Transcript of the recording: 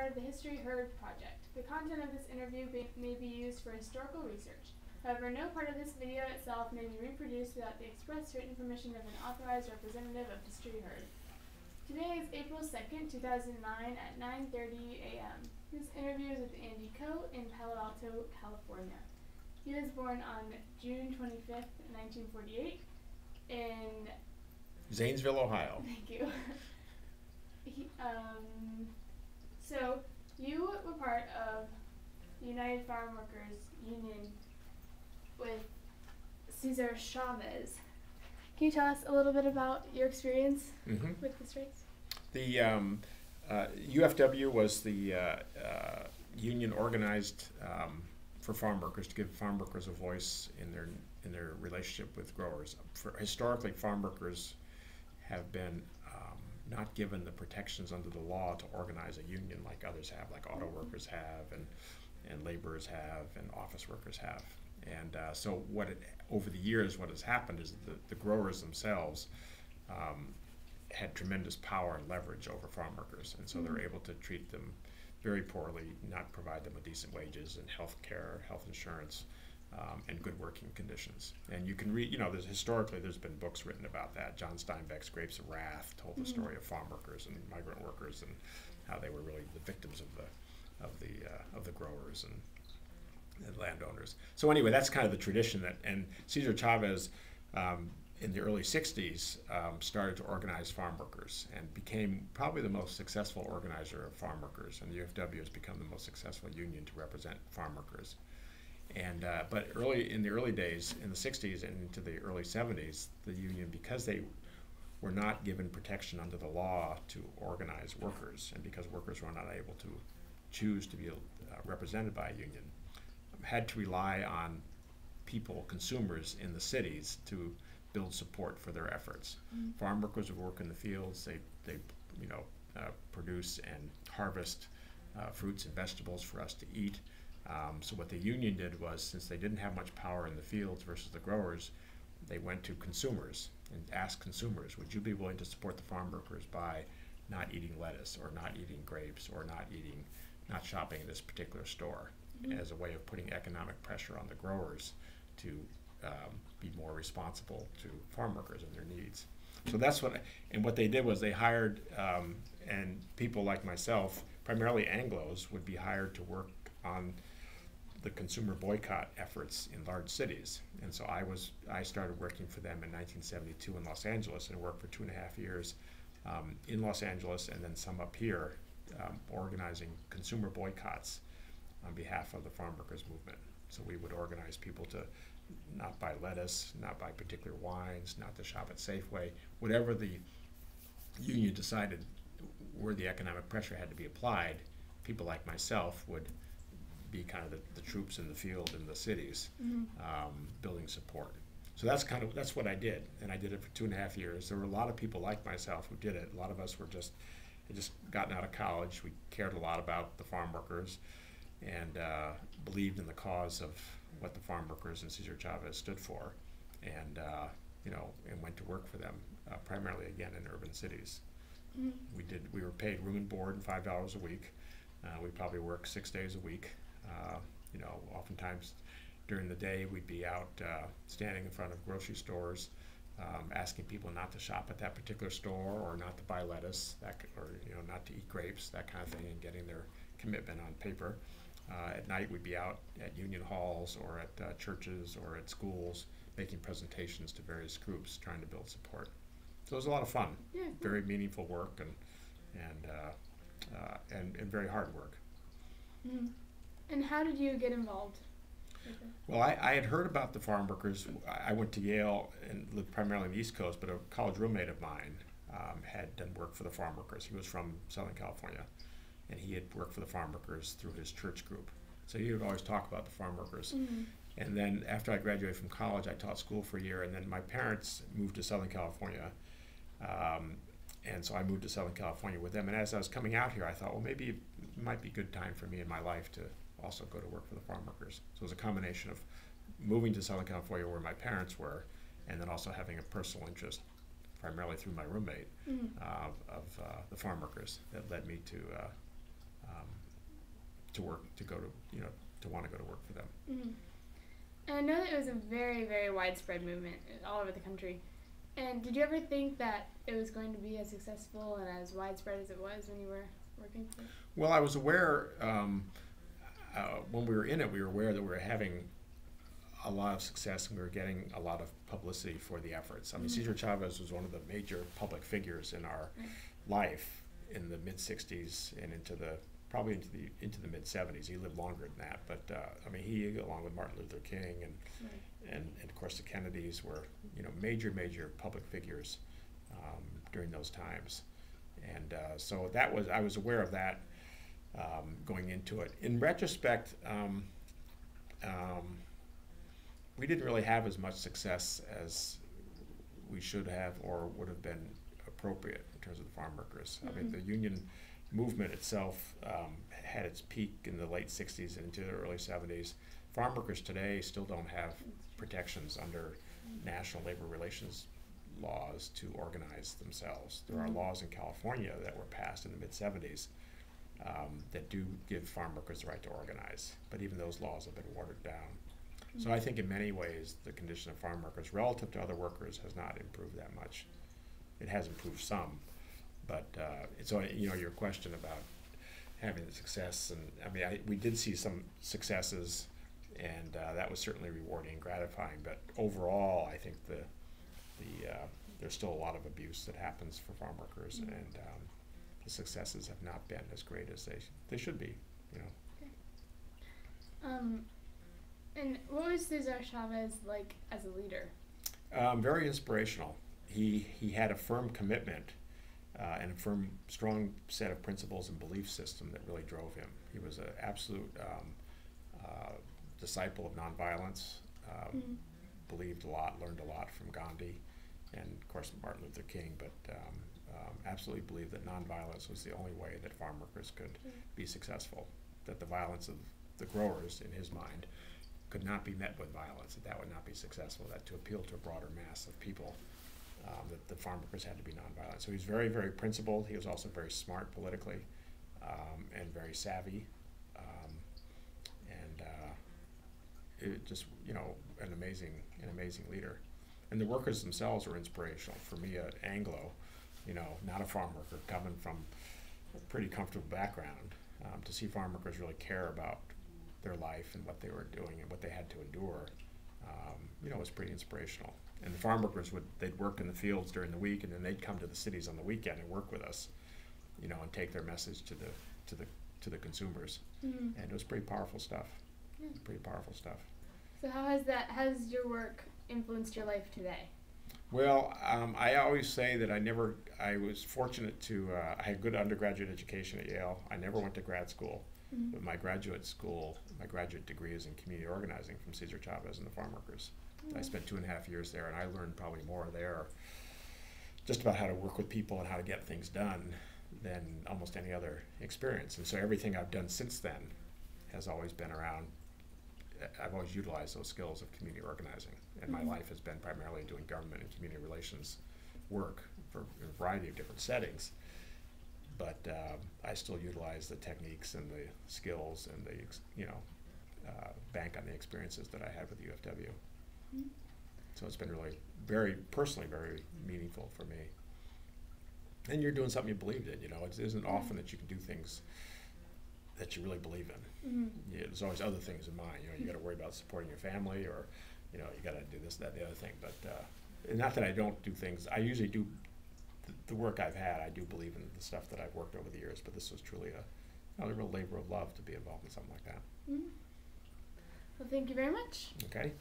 part of the History Heard project. The content of this interview may be used for historical research. However, no part of this video itself may be reproduced without the express written permission of an authorized representative of History Heard. Today is April 2nd, 2009 at 9:30 a.m. This interview is with Andy Coe in Palo Alto, California. He was born on June 25th, 1948 in Zanesville, Ohio. Thank you. So you were part of the United Farm Workers Union with Cesar Chavez. Can you tell us a little bit about your experience with the strikes? The UFW was the union organized for farm workers to give farm workers a voice in their relationship with growers. Historically, farm workers have been not given the protections under the law to organize a union like others have, like auto workers have, and laborers have, and office workers have. And so over the years, what has happened is the growers themselves had tremendous power and leverage over farm workers, and so they're able to treat them very poorly, not provide them with decent wages and health care, health insurance, and good working conditions. And you can read, historically there's been books written about that. John Steinbeck's Grapes of Wrath told the story of farm workers and migrant workers and how they were really the victims of the growers and landowners. So anyway, that's kind of the tradition and Cesar Chavez in the early 60s started to organize farm workers and became probably the most successful organizer of farm workers, and the UFW has become the most successful union to represent farm workers. And but in the early days, in the 60s and into the early 70s, the union, because they were not given protection under the law to organize workers, and because workers were not able to choose to be represented by a union, had to rely on people, consumers in the cities, to build support for their efforts. Farm workers would work in the fields. They produce and harvest fruits and vegetables for us to eat. So what the union did was, since they didn't have much power in the fields versus the growers, they went to consumers and asked consumers, would you be willing to support the farm workers by not eating lettuce or not eating grapes or not shopping at this particular store, as a way of putting economic pressure on the growers to be more responsible to farm workers and their needs. So that's what they did was they hired, and people like myself, primarily Anglos, would be hired to work on the consumer boycott efforts in large cities. And so I started working for them in 1972 in Los Angeles, and worked for 2.5 years in Los Angeles and then some up here, organizing consumer boycotts on behalf of the farm workers movement. So we would organize people to not buy lettuce, not buy particular wines, not to shop at Safeway, whatever the union decided where the economic pressure had to be applied. People like myself would be kind of the troops in the field in the cities, building support. So that's what I did, and I did it for 2.5 years. There were a lot of people like myself who did it. A lot of us had just gotten out of college. We cared a lot about the farm workers, and believed in the cause of what the farm workers and Cesar Chavez stood for, and went to work for them, primarily again in urban cities. We were paid room and board and $5 a week. We probably worked 6 days a week. Oftentimes during the day we'd be out standing in front of grocery stores, asking people not to shop at that particular store, or not to buy lettuce, or not to eat grapes, that kind of thing, and getting their commitment on paper. At night we'd be out at union halls or at churches or at schools, making presentations to various groups, trying to build support. So it was a lot of fun. Yeah. Very meaningful work and very hard work. And how did you get involved with it? Well, I had heard about the farm workers. I went to Yale and lived primarily on the East Coast, but a college roommate of mine had done work for the farm workers. He was from Southern California, and he had worked for the farm workers through his church group. So he would always talk about the farm workers. And then after I graduated from college, I taught school for a year, and then my parents moved to Southern California. And so I moved to Southern California with them. And as I was coming out here, I thought, well, maybe it might be a good time for me in my life to also go to work for the farm workers. So it was a combination of moving to Southern California where my parents were, and then also having a personal interest, primarily through my roommate, of the farm workers, that led me to to work, to go to, to want to go to work for them. Mm-hmm. And I know that it was a very, very widespread movement all over the country. And did you ever think that it was going to be as successful and as widespread as it was when you were working for it? Well, I was aware, when we were in it, we were aware that we were having a lot of success and we were getting a lot of publicity for the efforts. I mean, Cesar Chavez was one of the major public figures in our life in the mid-60s and probably into the mid-70s. He lived longer than that, but I mean, he, along with Martin Luther King and of course the Kennedys, were major public figures during those times, and so I was aware of that going into it. In retrospect, we didn't really have as much success as we should have or would have been appropriate in terms of the farm workers. I mean, the union movement itself had its peak in the late 60s and into the early 70s. Farm workers today still don't have protections under national labor relations laws to organize themselves. There are laws in California that were passed in the mid-70s that do give farm workers the right to organize, but even those laws have been watered down. So I think in many ways the condition of farm workers relative to other workers has not improved that much. It has improved some, but so your question about having the success, and I mean we did see some successes, and that was certainly rewarding and gratifying. But overall, I think there's still a lot of abuse that happens for farm workers, and the successes have not been as great as they should be. And what was Cesar Chavez like as a leader? Very inspirational. He had a firm commitment and a strong set of principles and belief system that really drove him. He was an absolute disciple of nonviolence, believed a lot, learned a lot from Gandhi, and of course Martin Luther King, but absolutely believed that nonviolence was the only way that farm workers could be successful, that the violence of the growers, in his mind, could not be met with violence, that would not be successful, that to appeal to a broader mass of people, that the farm workers had to be nonviolent. So he was very, very principled. He was also very smart politically and very savvy, and it just, an amazing leader. And the workers themselves were inspirational. For me, an Anglo, not a farm worker, coming from a pretty comfortable background, to see farm workers really care about their life and what they were doing and what they had to endure, was pretty inspirational. And the farm workers they'd work in the fields during the week, and then they'd come to the cities on the weekend and work with us, and take their message to the consumers. And it was pretty powerful stuff. Pretty powerful stuff. So has your work influenced your life today? Well, I always say that I was fortunate I had good undergraduate education at Yale. I never went to grad school, but my graduate degree is in community organizing from Cesar Chavez and the farm workers. I spent 2.5 years there, and I learned probably more there just about how to work with people and how to get things done than almost any other experience. And so everything I've done since then has always been around, I've always utilized those skills of community organizing. And my life has been primarily doing government and community relations work for a variety of different settings. But I still utilize the techniques and the skills and the, bank on the experiences that I had with UFW. So it's been really very personally very meaningful for me. And you're doing something you believed in. It isn't often that you can do things that you really believe in. There's always other things in mind. You got to worry about supporting your family, or you got to do this, that, the other thing. But not that I don't do things. I usually do the work I've had. I do believe in the stuff that I've worked over the years. But this was truly a real labor of love to be involved in something like that. Well, thank you very much. Okay.